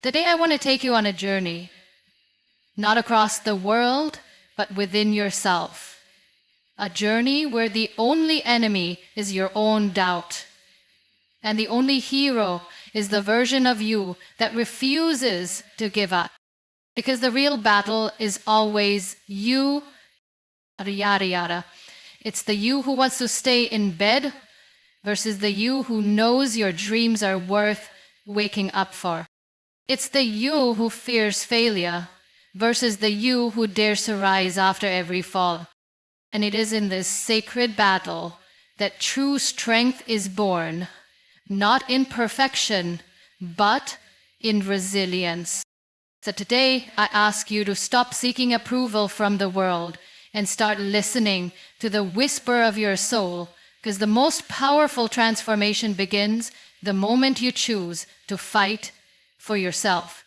Today I want to take you on a journey, not across the world, but within yourself. A journey where the only enemy is your own doubt, and the only hero is the version of you that refuses to give up. Because the real battle is always you, yada yada. It's the you who wants to stay in bed versus the you who knows your dreams are worth waking up for. It's the you who fears failure versus the you who dares to rise after every fall. And it is in this sacred battle that true strength is born, not in perfection, but in resilience. So today, I ask you to stop seeking approval from the world and start listening to the whisper of your soul, because the most powerful transformation begins the moment you choose to fight for yourself.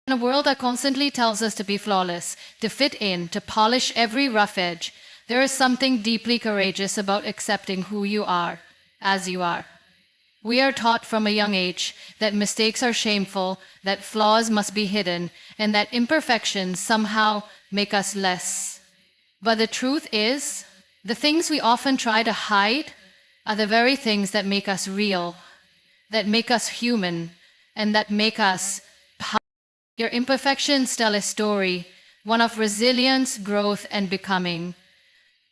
In a world that constantly tells us to be flawless, to fit in, to polish every rough edge, there is something deeply courageous about accepting who you are, as you are. We are taught from a young age that mistakes are shameful, that flaws must be hidden, and that imperfections somehow make us less. But the truth is, the things we often try to hide are the very things that make us real, that make us human, and that make us powerful. Your imperfections tell a story, one of resilience, growth, and becoming.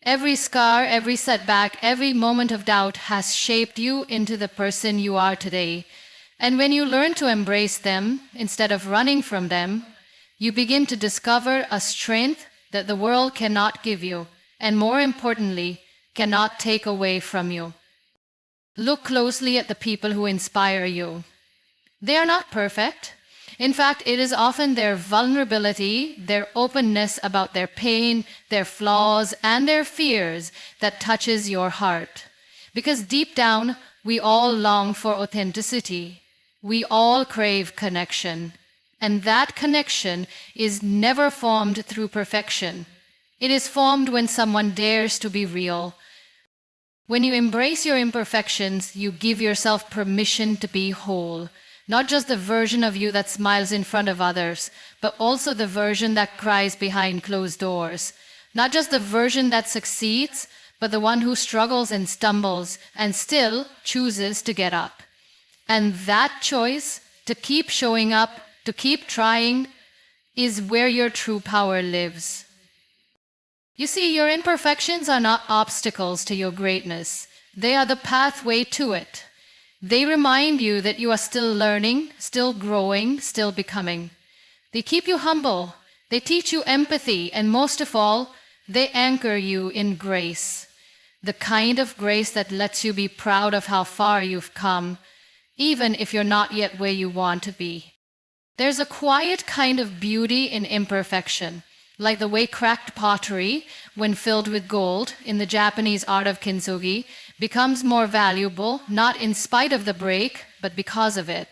Every scar, every setback, every moment of doubt has shaped you into the person you are today. And when you learn to embrace them instead of running from them, you begin to discover a strength that the world cannot give you, and more importantly, cannot take away from you. Look closely at the people who inspire you. They are not perfect. In fact, it is often their vulnerability, their openness about their pain, their flaws, and their fears that touches your heart. Because deep down, we all long for authenticity. We all crave connection. And that connection is never formed through perfection. It is formed when someone dares to be real. When you embrace your imperfections, you give yourself permission to be whole. Not just the version of you that smiles in front of others, but also the version that cries behind closed doors. Not just the version that succeeds, but the one who struggles and stumbles and still chooses to get up. And that choice to keep showing up, to keep trying, is where your true power lives. You see, your imperfections are not obstacles to your greatness. They are the pathway to it. They remind you that you are still learning, still growing, still becoming. They keep you humble. They teach you empathy. And most of all, they anchor you in grace. The kind of grace that lets you be proud of how far you've come, even if you're not yet where you want to be. There's a quiet kind of beauty in imperfection, like the way cracked pottery, when filled with gold in the Japanese art of kintsugi, becomes more valuable, not in spite of the break, but because of it.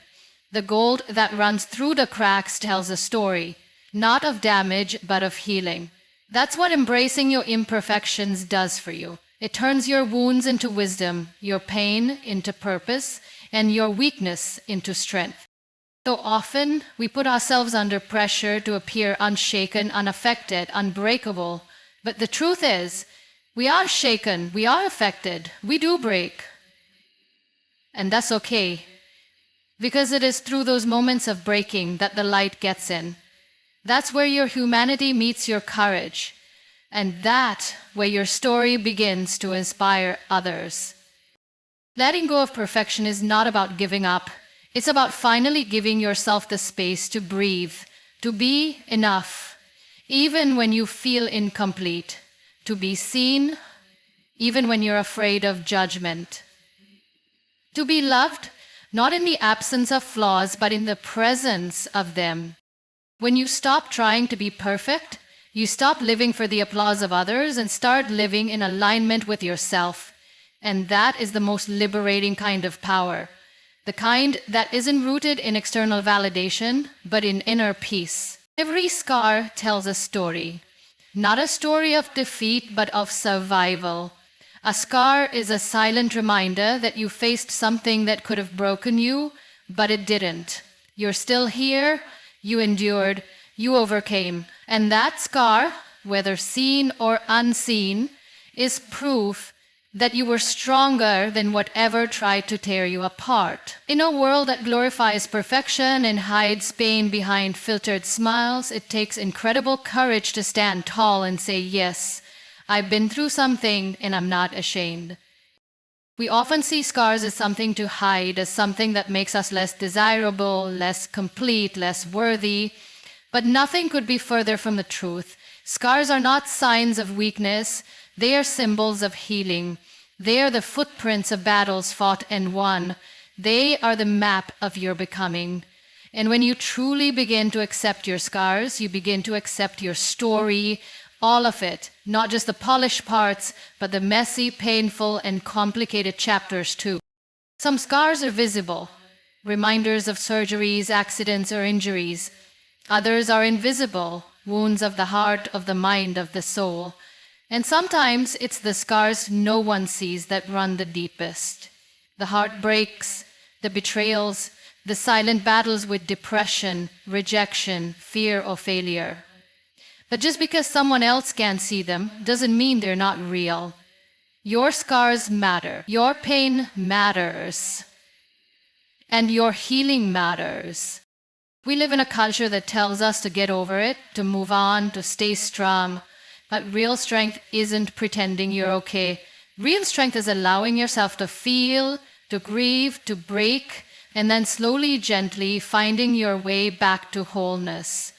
The gold that runs through the cracks tells a story, not of damage, but of healing. That's what embracing your imperfections does for you. It turns your wounds into wisdom, your pain into purpose, and your weakness into strength. So often, we put ourselves under pressure to appear unshaken, unaffected, unbreakable. But the truth is, we are shaken, we are affected, we do break. And that's okay, because it is through those moments of breaking that the light gets in. That's where your humanity meets your courage, and that's where your story begins to inspire others. Letting go of perfection is not about giving up. It's about finally giving yourself the space to breathe, to be enough, even when you feel incomplete, to be seen, even when you're afraid of judgment. To be loved, not in the absence of flaws, but in the presence of them. When you stop trying to be perfect, you stop living for the applause of others and start living in alignment with yourself. And that is the most liberating kind of power. The kind that isn't rooted in external validation, but in inner peace. Every scar tells a story. Not a story of defeat, but of survival. A scar is a silent reminder that you faced something that could have broken you, but it didn't. You're still here, you endured, you overcame. And that scar, whether seen or unseen, is proof that you were stronger than whatever tried to tear you apart. In a world that glorifies perfection and hides pain behind filtered smiles, it takes incredible courage to stand tall and say, yes, I've been through something and I'm not ashamed. We often see scars as something to hide, as something that makes us less desirable, less complete, less worthy. But nothing could be further from the truth. Scars are not signs of weakness. They are symbols of healing. They are the footprints of battles fought and won. They are the map of your becoming. And when you truly begin to accept your scars, you begin to accept your story, all of it, not just the polished parts, but the messy, painful, and complicated chapters too. Some scars are visible, reminders of surgeries, accidents, or injuries. Others are invisible, wounds of the heart, of the mind, of the soul. And sometimes it's the scars no one sees that run the deepest. The heartbreaks, the betrayals, the silent battles with depression, rejection, fear, or failure. But just because someone else can't see them doesn't mean they're not real. Your scars matter. Your pain matters. And your healing matters. We live in a culture that tells us to get over it, to move on, to stay strong. But real strength isn't pretending you're okay. Real strength is allowing yourself to feel, to grieve, to break, and then slowly, gently finding your way back to wholeness.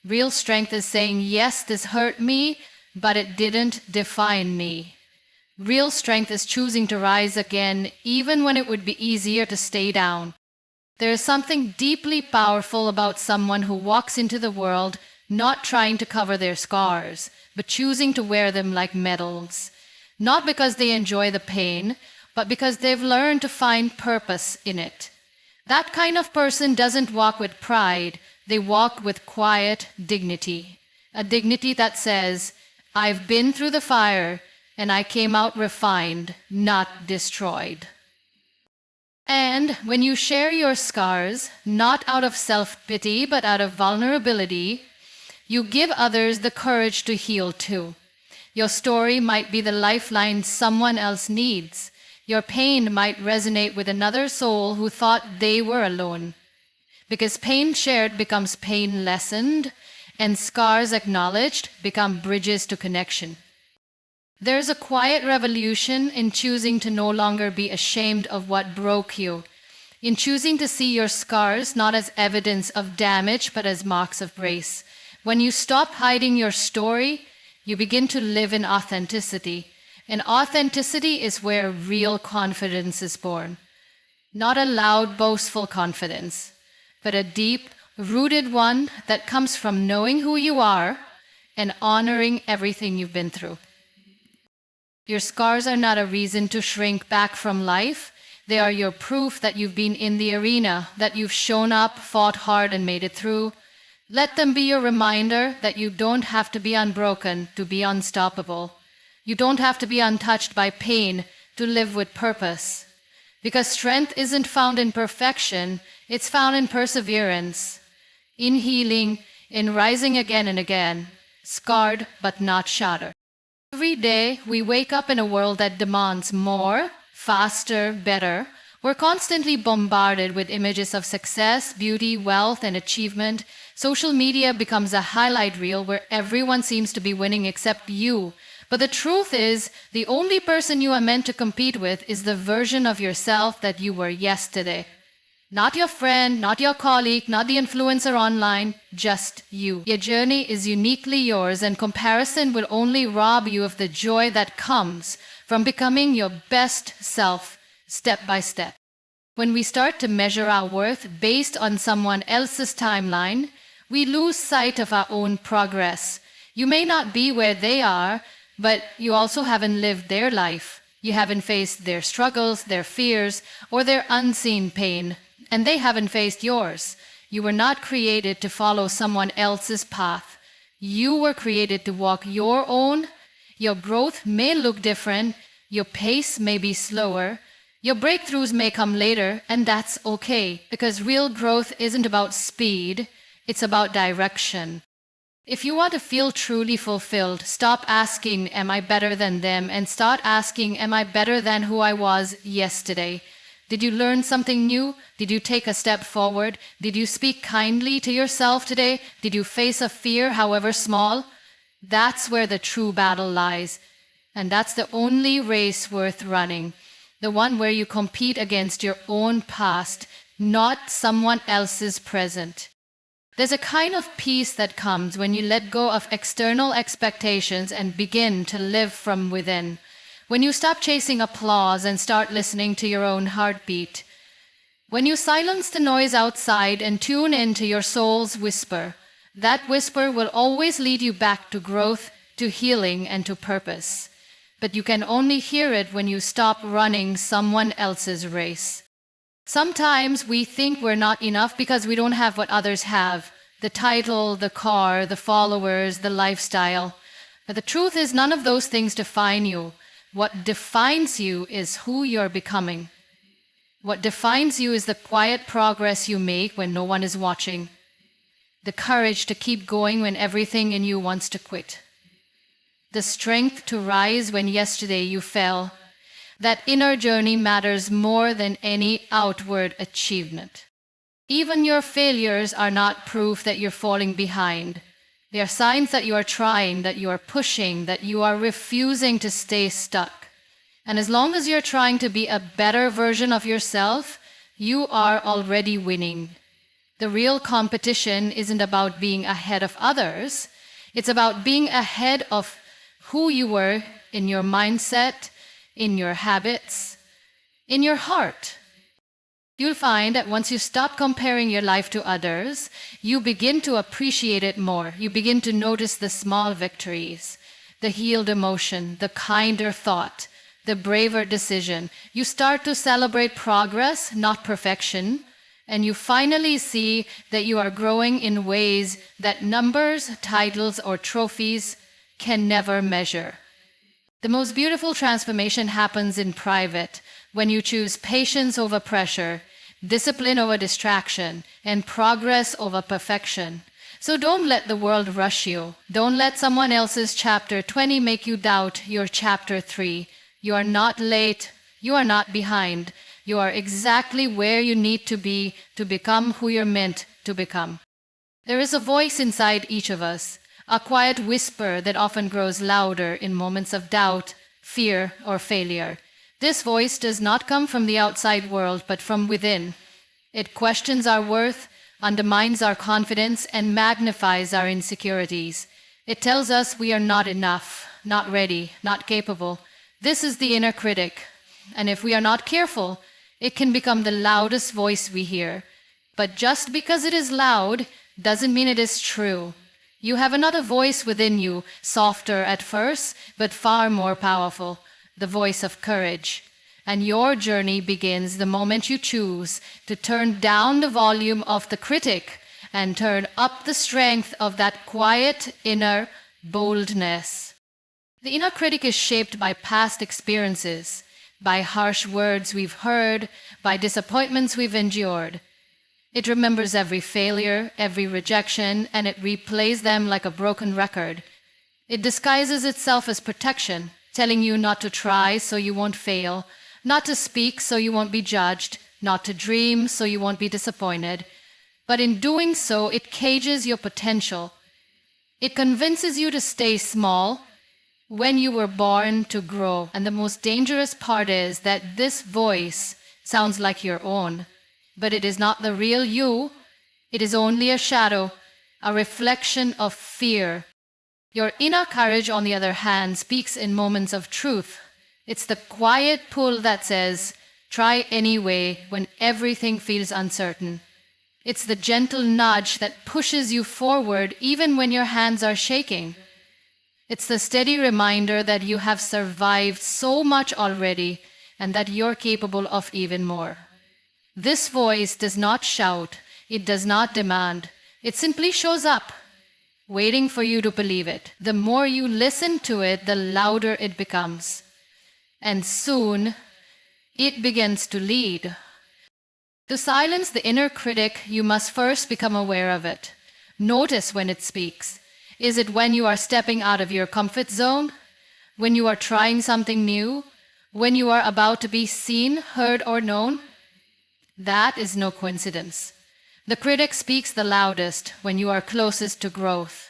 Real strength is saying, yes, this hurt me, but it didn't define me. Real strength is choosing to rise again, even when it would be easier to stay down. There is something deeply powerful about someone who walks into the world not trying to cover their scars, but choosing to wear them like medals. Not because they enjoy the pain, but because they've learned to find purpose in it. That kind of person doesn't walk with pride. They walk with quiet dignity. A dignity that says, I've been through the fire and I came out refined, not destroyed. And when you share your scars, not out of self-pity, but out of vulnerability, you give others the courage to heal too. Your story might be the lifeline someone else needs. Your pain might resonate with another soul who thought they were alone. Because pain shared becomes pain lessened, and scars acknowledged become bridges to connection. There's a quiet revolution in choosing to no longer be ashamed of what broke you, in choosing to see your scars not as evidence of damage, but as marks of grace. When you stop hiding your story, you begin to live in authenticity. And authenticity is where real confidence is born. Not a loud, boastful confidence, but a deep, rooted one that comes from knowing who you are and honoring everything you've been through. Your scars are not a reason to shrink back from life. They are your proof that you've been in the arena, that you've shown up, fought hard, and made it through. Let them be your reminder that you don't have to be unbroken to be unstoppable. You don't have to be untouched by pain to live with purpose. Because strength isn't found in perfection, it's found in perseverance, in healing, in rising again and again, scarred but not shattered. Every day we wake up in a world that demands more, faster, better. We're constantly bombarded with images of success, beauty, wealth, and achievement. Social media becomes a highlight reel where everyone seems to be winning except you. But the truth is, the only person you are meant to compete with is the version of yourself that you were yesterday. Not your friend, not your colleague, not the influencer online, just you. Your journey is uniquely yours, and comparison will only rob you of the joy that comes from becoming your best self, step by step. When we start to measure our worth based on someone else's timeline, we lose sight of our own progress. You may not be where they are, but you also haven't lived their life. You haven't faced their struggles, their fears, or their unseen pain, and they haven't faced yours. You were not created to follow someone else's path. You were created to walk your own. Your growth may look different. Your pace may be slower. Your breakthroughs may come later, and that's okay, because real growth isn't about speed, it's about direction. If you want to feel truly fulfilled, stop asking, am I better than them? And start asking, am I better than who I was yesterday? Did you learn something new? Did you take a step forward? Did you speak kindly to yourself today? Did you face a fear, however small? That's where the true battle lies. And that's the only race worth running. The one where you compete against your own past, not someone else's present. There's a kind of peace that comes when you let go of external expectations and begin to live from within. When you stop chasing applause and start listening to your own heartbeat. When you silence the noise outside and tune into your soul's whisper, that whisper will always lead you back to growth, to healing, and to purpose. But you can only hear it when you stop running someone else's race. Sometimes we think we're not enough because we don't have what others have. The title, the car, the followers, the lifestyle. But the truth is none of those things define you. What defines you is who you're becoming. What defines you is the quiet progress you make when no one is watching. The courage to keep going when everything in you wants to quit. The strength to rise when yesterday you fell. That inner journey matters more than any outward achievement. Even your failures are not proof that you're falling behind. They are signs that you are trying, that you are pushing, that you are refusing to stay stuck. And as long as you're trying to be a better version of yourself, you are already winning. The real competition isn't about being ahead of others. It's about being ahead of who you were in your mindset, in your habits, in your heart. You'll find that once you stop comparing your life to others, you begin to appreciate it more. You begin to notice the small victories, the healed emotion, the kinder thought, the braver decision. You start to celebrate progress, not perfection, and you finally see that you are growing in ways that numbers, titles, or trophies can never measure. The most beautiful transformation happens in private, when you choose patience over pressure, discipline over distraction, and progress over perfection. So don't let the world rush you. Don't let someone else's chapter 20 make you doubt your chapter 3. You are not late. You are not behind. You are exactly where you need to be to become who you're meant to become. There is a voice inside each of us, a quiet whisper that often grows louder in moments of doubt, fear, or failure. This voice does not come from the outside world, but from within. It questions our worth, undermines our confidence, and magnifies our insecurities. It tells us we are not enough, not ready, not capable. This is the inner critic. And if we are not careful, it can become the loudest voice we hear. But just because it is loud doesn't mean it is true. You have another voice within you, softer at first, but far more powerful, the voice of courage. And your journey begins the moment you choose to turn down the volume of the critic and turn up the strength of that quiet inner boldness. The inner critic is shaped by past experiences, by harsh words we've heard, by disappointments we've endured. It remembers every failure, every rejection, and it replays them like a broken record. It disguises itself as protection, telling you not to try so you won't fail, not to speak so you won't be judged, not to dream so you won't be disappointed. But in doing so, it cages your potential. It convinces you to stay small when you were born to grow. And the most dangerous part is that this voice sounds like your own. But it is not the real you. It is only a shadow, a reflection of fear. Your inner courage, on the other hand, speaks in moments of truth. It's the quiet pull that says, try anyway when everything feels uncertain. It's the gentle nudge that pushes you forward even when your hands are shaking. It's the steady reminder that you have survived so much already and that you're capable of even more. This voice does not shout, it does not demand, it simply shows up, waiting for you to believe it. The more you listen to it, the louder it becomes. And soon, it begins to lead. To silence the inner critic, you must first become aware of it. Notice when it speaks. Is it when you are stepping out of your comfort zone? When you are trying something new? When you are about to be seen, heard, or known? That is no coincidence. The critic speaks the loudest when you are closest to growth.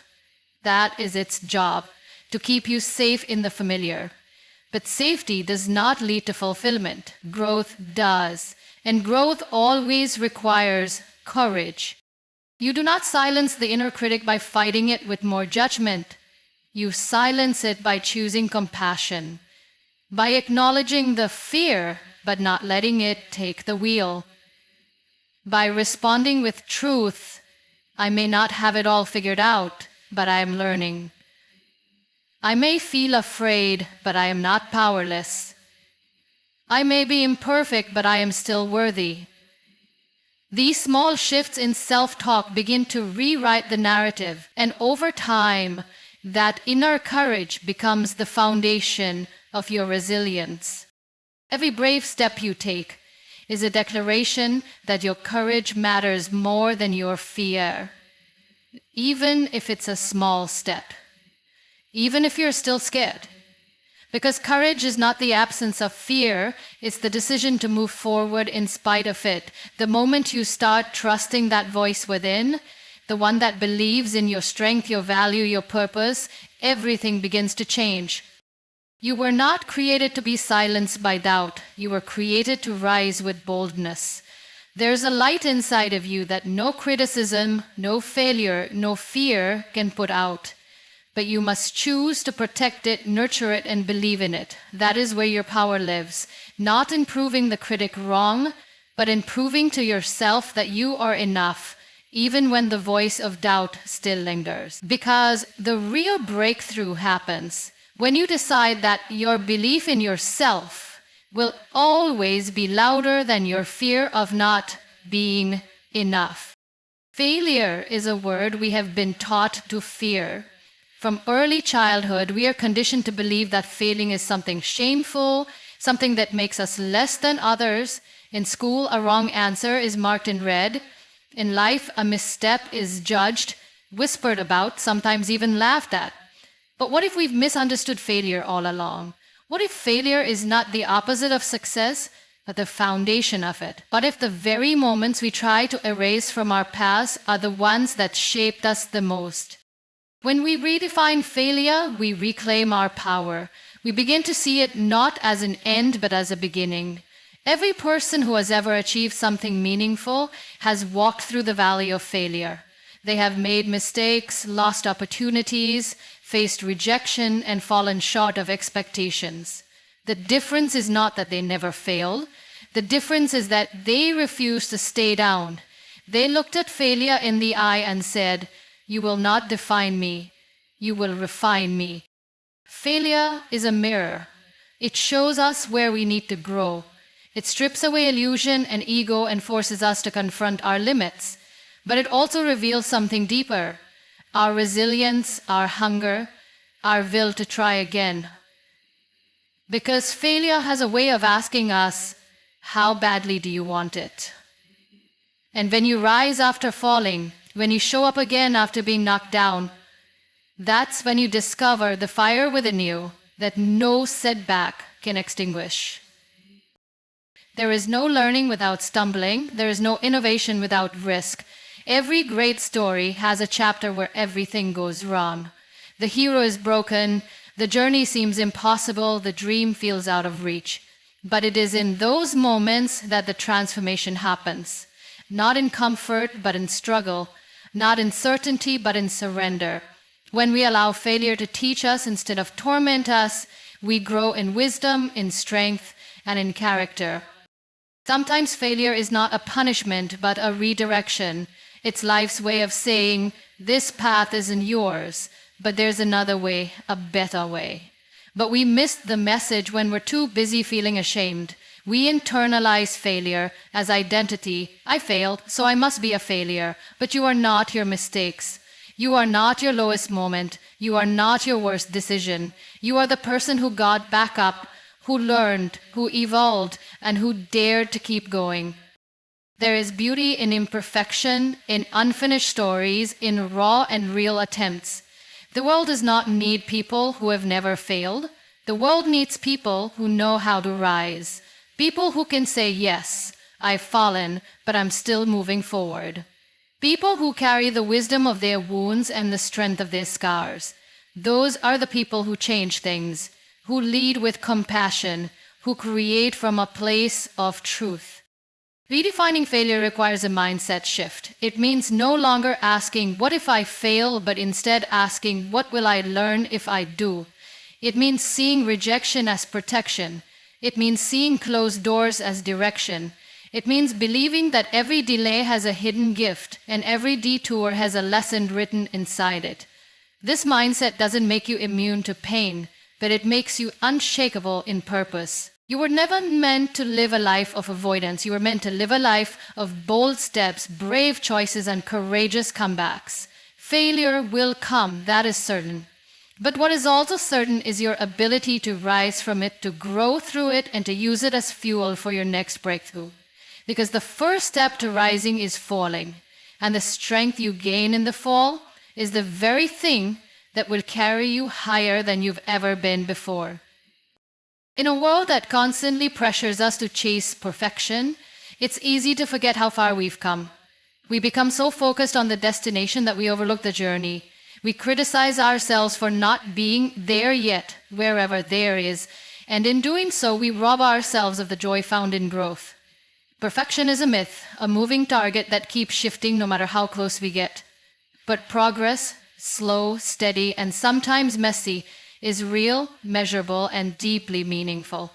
That is its job, to keep you safe in the familiar. But safety does not lead to fulfillment. Growth does. And growth always requires courage. You do not silence the inner critic by fighting it with more judgment. You silence it by choosing compassion, by acknowledging the fear but not letting it take the wheel, by responding with truth. I may not have it all figured out, but I am learning. I may feel afraid, but I am not powerless. I may be imperfect, but I am still worthy. These small shifts in self-talk begin to rewrite the narrative, and over time, that inner courage becomes the foundation of your resilience. Every brave step you take is a declaration that your courage matters more than your fear, even if it's a small step, even if you're still scared. Because courage is not the absence of fear, it's the decision to move forward in spite of it. The moment you start trusting that voice within, the one that believes in your strength, your value, your purpose, everything begins to change. You were not created to be silenced by doubt. You were created to rise with boldness. There's a light inside of you that no criticism, no failure, no fear can put out. But you must choose to protect it, nurture it, and believe in it. That is where your power lives. Not in proving the critic wrong, but in proving to yourself that you are enough, even when the voice of doubt still lingers. Because the real breakthrough happens when you decide that your belief in yourself will always be louder than your fear of not being enough. Failure is a word we have been taught to fear. From early childhood, we are conditioned to believe that failing is something shameful, something that makes us less than others. In school, a wrong answer is marked in red. In life, a misstep is judged, whispered about, sometimes even laughed at. But what if we've misunderstood failure all along? What if failure is not the opposite of success, but the foundation of it? What if the very moments we try to erase from our past are the ones that shaped us the most? When we redefine failure, we reclaim our power. We begin to see it not as an end, but as a beginning. Every person who has ever achieved something meaningful has walked through the valley of failure. They have made mistakes, lost opportunities, faced rejection, and fallen short of expectations. The difference is not that they never failed. The difference is that they refused to stay down. They looked at failure in the eye and said, "You will not define me. You will refine me." Failure is a mirror. It shows us where we need to grow. It strips away illusion and ego and forces us to confront our limits. But it also reveals something deeper: our resilience, our hunger, our will to try again. Because failure has a way of asking us, how badly do you want it? And when you rise after falling, when you show up again after being knocked down, that's when you discover the fire within you that no setback can extinguish. There is no learning without stumbling. There is no innovation without risk. Every great story has a chapter where everything goes wrong. The hero is broken, the journey seems impossible, the dream feels out of reach. But it is in those moments that the transformation happens. Not in comfort, but in struggle. Not in certainty, but in surrender. When we allow failure to teach us instead of torment us, we grow in wisdom, in strength, and in character. Sometimes failure is not a punishment, but a redirection. It's life's way of saying, this path isn't yours, but there's another way, a better way. But we miss the message when we're too busy feeling ashamed. We internalize failure as identity. I failed, so I must be a failure. But you are not your mistakes. You are not your lowest moment. You are not your worst decision. You are the person who got back up, who learned, who evolved, and who dared to keep going. There is beauty in imperfection, in unfinished stories, in raw and real attempts. The world does not need people who have never failed. The world needs people who know how to rise. People who can say, yes, I've fallen, but I'm still moving forward. People who carry the wisdom of their wounds and the strength of their scars. Those are the people who change things, who lead with compassion, who create from a place of truth. Redefining failure requires a mindset shift. It means no longer asking, what if I fail, but instead asking, what will I learn if I do? It means seeing rejection as protection. It means seeing closed doors as direction. It means believing that every delay has a hidden gift and every detour has a lesson written inside it. This mindset doesn't make you immune to pain, but it makes you unshakable in purpose. You were never meant to live a life of avoidance. You were meant to live a life of bold steps, brave choices, and courageous comebacks. Failure will come, that is certain. But what is also certain is your ability to rise from it, to grow through it, and to use it as fuel for your next breakthrough. Because the first step to rising is falling, and the strength you gain in the fall is the very thing that will carry you higher than you've ever been before. In a world that constantly pressures us to chase perfection, it's easy to forget how far we've come. We become so focused on the destination that we overlook the journey. We criticize ourselves for not being there yet, wherever there is, and in doing so, we rob ourselves of the joy found in growth. Perfection is a myth, a moving target that keeps shifting no matter how close we get. But progress, slow, steady, and sometimes messy, is real, measurable, and deeply meaningful.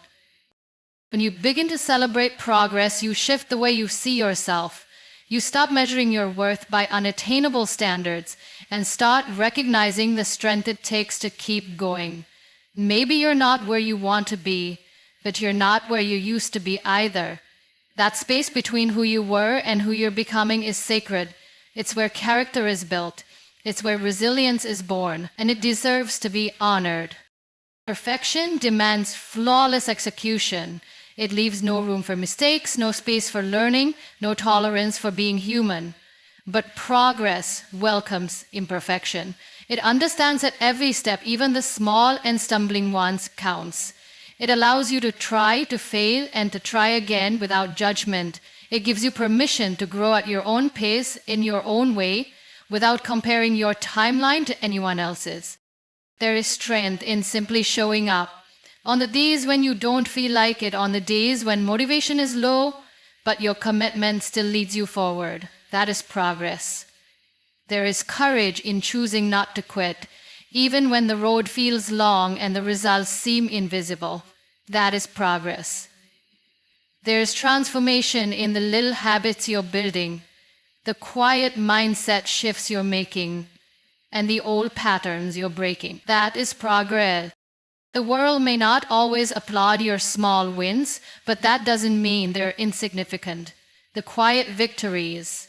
When you begin to celebrate progress, you shift the way you see yourself. You stop measuring your worth by unattainable standards and start recognizing the strength it takes to keep going. Maybe you're not where you want to be, but you're not where you used to be either. That space between who you were and who you're becoming is sacred. It's where character is built. It's where resilience is born, and it deserves to be honored. Perfection demands flawless execution. It leaves no room for mistakes, no space for learning, no tolerance for being human. But progress welcomes imperfection. It understands that every step, even the small and stumbling ones, counts. It allows you to try, to fail, and to try again without judgment. It gives you permission to grow at your own pace, in your own way, without comparing your timeline to anyone else's. There is strength in simply showing up. On the days when you don't feel like it, on the days when motivation is low, but your commitment still leads you forward. That is progress. There is courage in choosing not to quit, even when the road feels long and the results seem invisible. That is progress. There is transformation in the little habits you're building, the quiet mindset shifts you're making, and the old patterns you're breaking. That is progress. The world may not always applaud your small wins, but that doesn't mean they're insignificant. The quiet victories,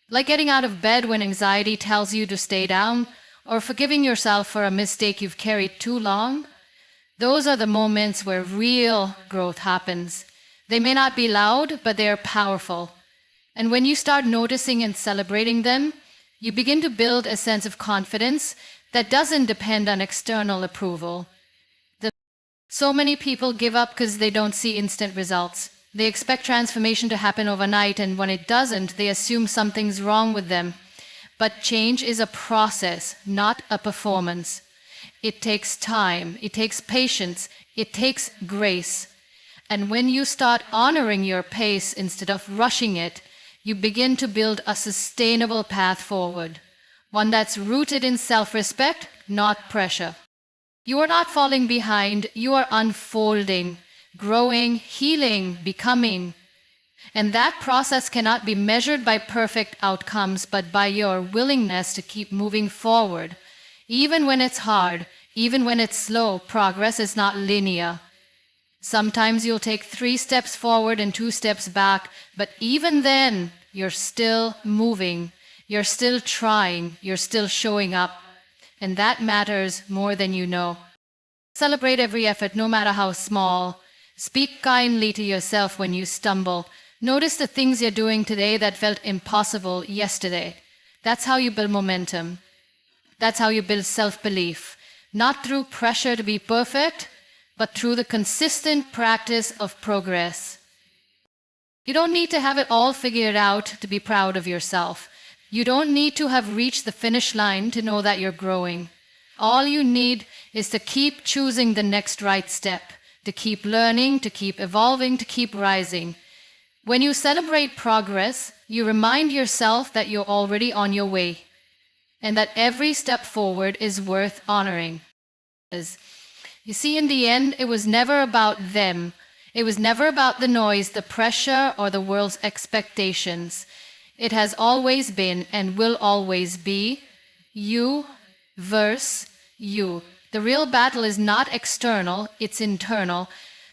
like getting out of bed when anxiety tells you to stay down, or forgiving yourself for a mistake you've carried too long, those are the moments where real growth happens. They may not be loud, but they are powerful. And when you start noticing and celebrating them, you begin to build a sense of confidence that doesn't depend on external approval. So many people give up because they don't see instant results. They expect transformation to happen overnight, and when it doesn't, they assume something's wrong with them. But change is a process, not a performance. It takes time, it takes patience, it takes grace. And when you start honoring your pace instead of rushing it, you begin to build a sustainable path forward, one that's rooted in self-respect, not pressure. You are not falling behind, you are unfolding, growing, healing, becoming. And that process cannot be measured by perfect outcomes, but by your willingness to keep moving forward. Even when it's hard, even when it's slow, progress is not linear. Sometimes you'll take 3 steps forward and 2 steps back, but even then, you're still moving, you're still trying, you're still showing up. And that matters more than you know. Celebrate every effort, no matter how small. Speak kindly to yourself when you stumble. Notice the things you're doing today that felt impossible yesterday. That's how you build momentum. That's how you build self-belief. Not through pressure to be perfect, but through the consistent practice of progress. You don't need to have it all figured out to be proud of yourself. You don't need to have reached the finish line to know that you're growing. All you need is to keep choosing the next right step, to keep learning, to keep evolving, to keep rising. When you celebrate progress, you remind yourself that you're already on your way, and that every step forward is worth honoring. You see, in the end, it was never about them. It was never about the noise, the pressure, or the world's expectations. It has always been and will always be you versus you. The real battle is not external, it's internal.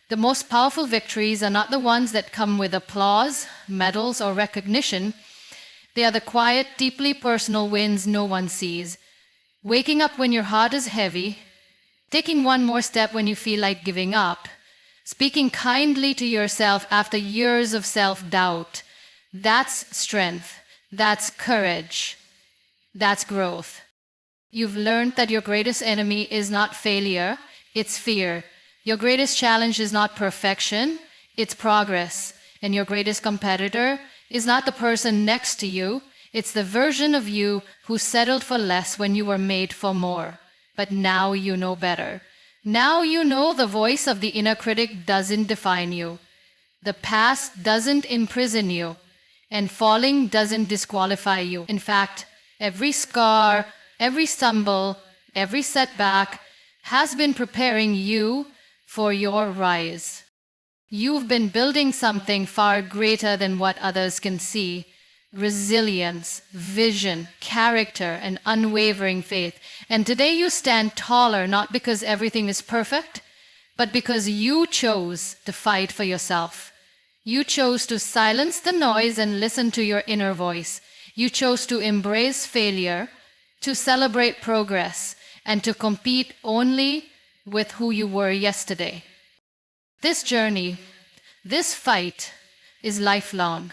The most powerful victories are not the ones that come with applause, medals, or recognition. They are the quiet, deeply personal wins no one sees. Waking up when your heart is heavy, taking one more step when you feel like giving up, speaking kindly to yourself after years of self-doubt. That's strength. That's courage. That's growth. You've learned that your greatest enemy is not failure, it's fear. Your greatest challenge is not perfection, it's progress. And your greatest competitor is not the person next to you, it's the version of you who settled for less when you were made for more. But now you know better. Now you know the voice of the inner critic doesn't define you. The past doesn't imprison you. And falling doesn't disqualify you. In fact, every scar, every stumble, every setback has been preparing you for your rise. You've been building something far greater than what others can see. Resilience, vision, character, and unwavering faith. And today you stand taller not because everything is perfect, but because you chose to fight for yourself. You chose to silence the noise and listen to your inner voice. You chose to embrace failure, to celebrate progress, and to compete only with who you were yesterday. This journey, this fight, is lifelong.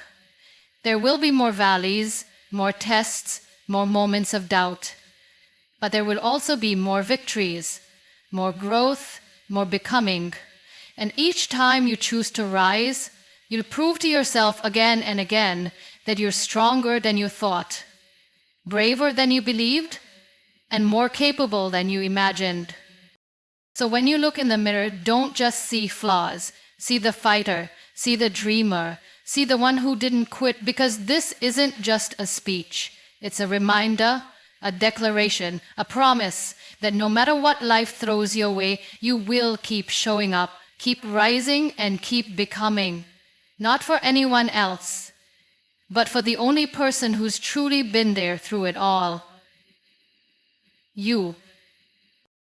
There will be more valleys, more tests, more moments of doubt. But there will also be more victories, more growth, more becoming. And each time you choose to rise, you'll prove to yourself again and again that you're stronger than you thought, braver than you believed, and more capable than you imagined. So when you look in the mirror, don't just see flaws. See the fighter, see the dreamer, see the one who didn't quit, because this isn't just a speech. It's a reminder, a declaration, a promise that no matter what life throws your way, you will keep showing up, keep rising, and keep becoming. Not for anyone else, but for the only person who's truly been there through it all. You.